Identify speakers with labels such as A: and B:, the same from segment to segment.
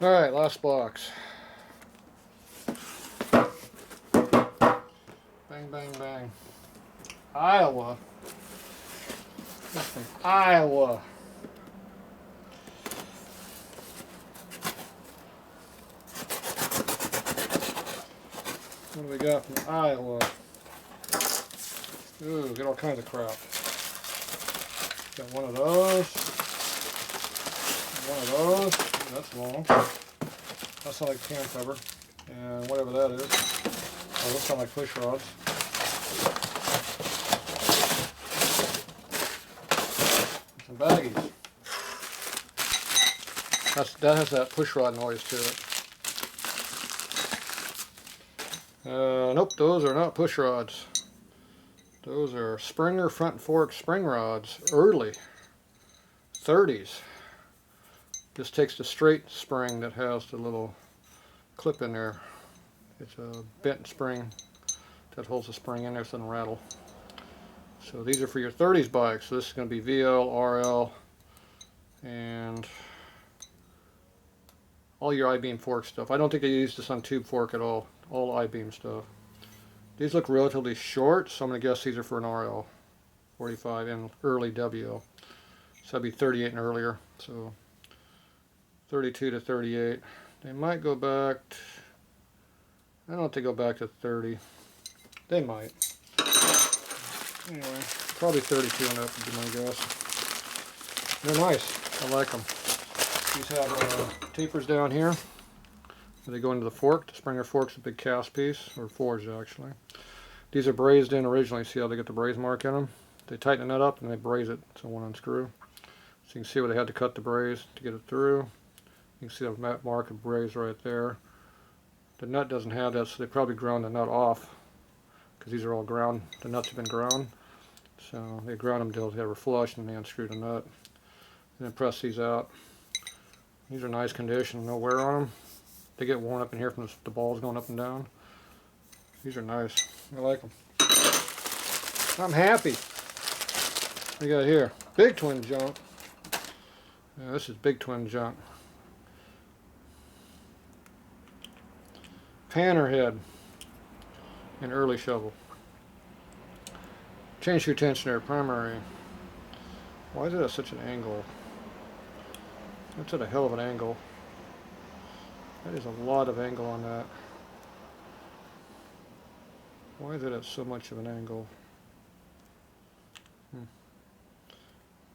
A: Alright, last box. Bang, bang, bang. Iowa. That's from Iowa. What do we got from Iowa? Ooh, get all kinds of crap. Got one of those. One of those. Ooh, that's long. That's not like can cover. And whatever that is. Oh, those sound like push rods. Some baggies. That has that push rod noise to it. Nope, those are not push rods. Those are Springer front fork spring rods, early 30s. This takes the straight spring that has the little clip in there. It's a bent spring that holds the spring in there so it doesn't rattle. So these are for your 30s bikes. So this is going to be VL, RL, and all your I-beam fork stuff. I don't think they use this on tube fork at all I-beam stuff. These look relatively short, so I'm going to guess these are for an RL 45 and early WL. So that'd be 38 and earlier. So 32 to 38. They might go back. I don't know if they go back to 30. They might. Anyway, probably 32 and up would be my guess. They're nice. I like them. These have tapers down here. They go into the fork. The Springer fork's a big cast piece, or forged actually. These are brazed in originally. See how they get the braze mark in them? They tighten the nut up and they braze it so it won't unscrew. So you can see where they had to cut the braze to get it through. You can see the mark of braze right there. The nut doesn't have that, so they probably ground the nut off because these are all ground. The nuts have been ground. So they ground them until they were flush and they unscrew the nut. And then press these out. These are nice condition, no wear on them. They get worn up in here from the balls going up and down. These are nice. I like them. I'm happy. What we got here? Big twin junk. Yeah, this is big twin junk. Panner head. An early shovel. Change your tensioner, primary. Why is it at such an angle? That's at a hell of an angle. That is a lot of angle on that. Why is it at so much of an angle? I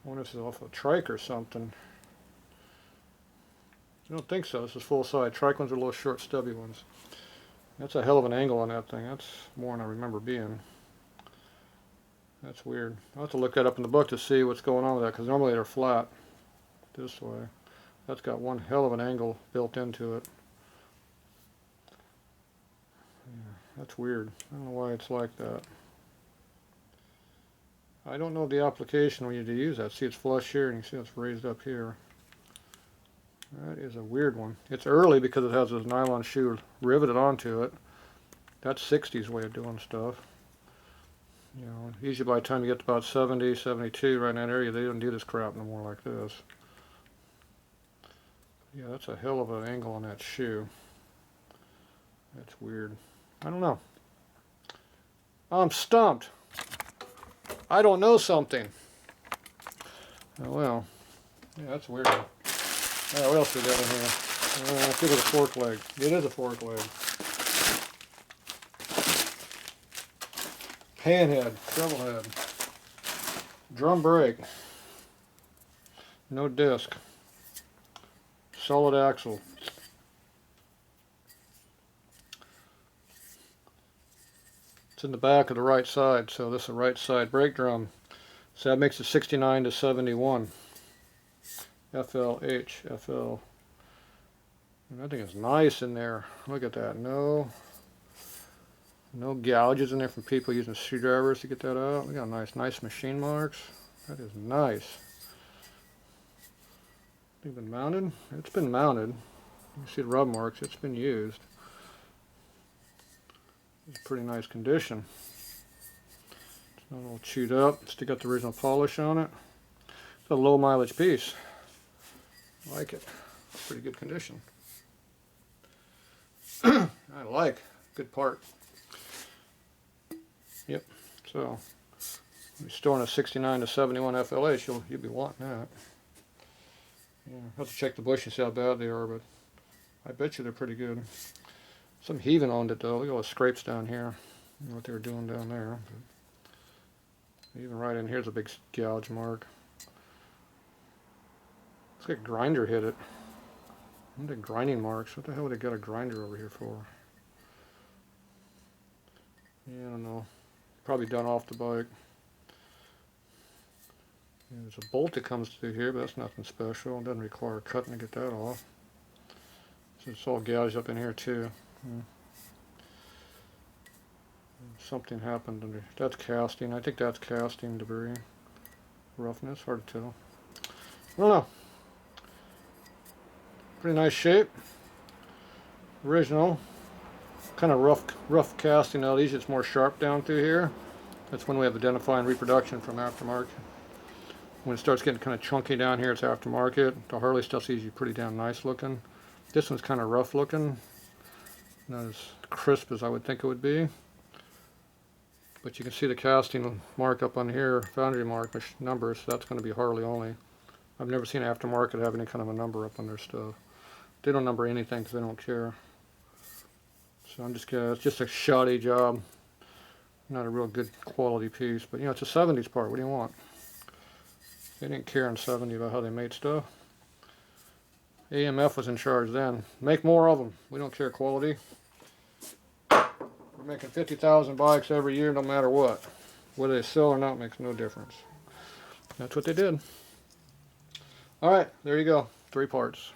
A: wonder if it's off a trike or something. I don't think so. This is full side. Trike ones are little short stubby ones. That's a hell of an angle on that thing. That's more than I remember being. That's weird. I'll have to look that up in the book to see what's going on with that, because normally they're flat this way. That's got one hell of an angle built into it. Yeah, that's weird. I don't know why it's like that. I don't know the application when you use that. See, it's flush here, and you see it's raised up here. That is a weird one. It's early because it has this nylon shoe riveted onto it. That's 60s way of doing stuff. You know, usually by the time you get to about 70, 72, right in that area, they don't do this crap no more like this. Yeah, that's a hell of an angle on that shoe. That's weird. I don't know. I'm stumped. I don't know something. Oh well. Yeah, that's a weird one. Alright, what else we got in here? I think it's a fork leg. It is a fork leg. Pan head, treble head. Drum brake. No disc. Solid axle. It's in the back of the right side, so this is a right side brake drum. So that makes it 69 to 71. FLH, FL. And that thing is nice in there. Look at that. No gouges in there from people using screwdrivers to get that out. Look how nice machine marks. That is nice. It's been mounted. It's been mounted. You see the rub marks. It's been used. It's pretty nice condition. It's not all chewed up. Still got the original polish on it. It's a low mileage piece. I like it. Pretty good condition. I like. Good part. Yep. So, you're storing a 69 to 71 FLH, you'll be wanting that. Yeah, I'll have to check the bush and see how bad they are, but I bet you they're pretty good. Some heaving on it though. Look at all the scrapes down here. I don't know what they were doing down there. But even right in here's a big gouge mark. Looks like a grinder hit it. What are the grinding marks? What the hell would they got a grinder over here for? Yeah, I don't know. Probably done off the bike. Yeah, there's a bolt that comes through here, but that's nothing special. It doesn't require cutting to get that off. So it's all gouged up in here too. Something happened under. That's casting. I think that's casting debris. Roughness, hard to tell. I don't know. Pretty nice shape. Original. Kind of rough casting. Now these it's more sharp down through here. That's when we have identifying reproduction from aftermarket. When it starts getting kind of chunky down here, it's aftermarket. The Harley stuff's usually pretty damn nice looking. This one's kind of rough looking. Not as crisp as I would think it would be. But you can see the casting mark up on here, foundry mark, which numbers, so that's going to be Harley only. I've never seen aftermarket have any kind of a number up on their stuff. They don't number anything because they don't care. So I'm just kidding. It's just a shoddy job. Not a real good quality piece. But you know, it's a 70s part. What do you want? They didn't care in 70 about how they made stuff. AMF was in charge then. Make more of them. We don't care quality. We're making 50,000 bikes every year no matter what. Whether they sell or not makes no difference. That's what they did. Alright, there you go. 3 parts.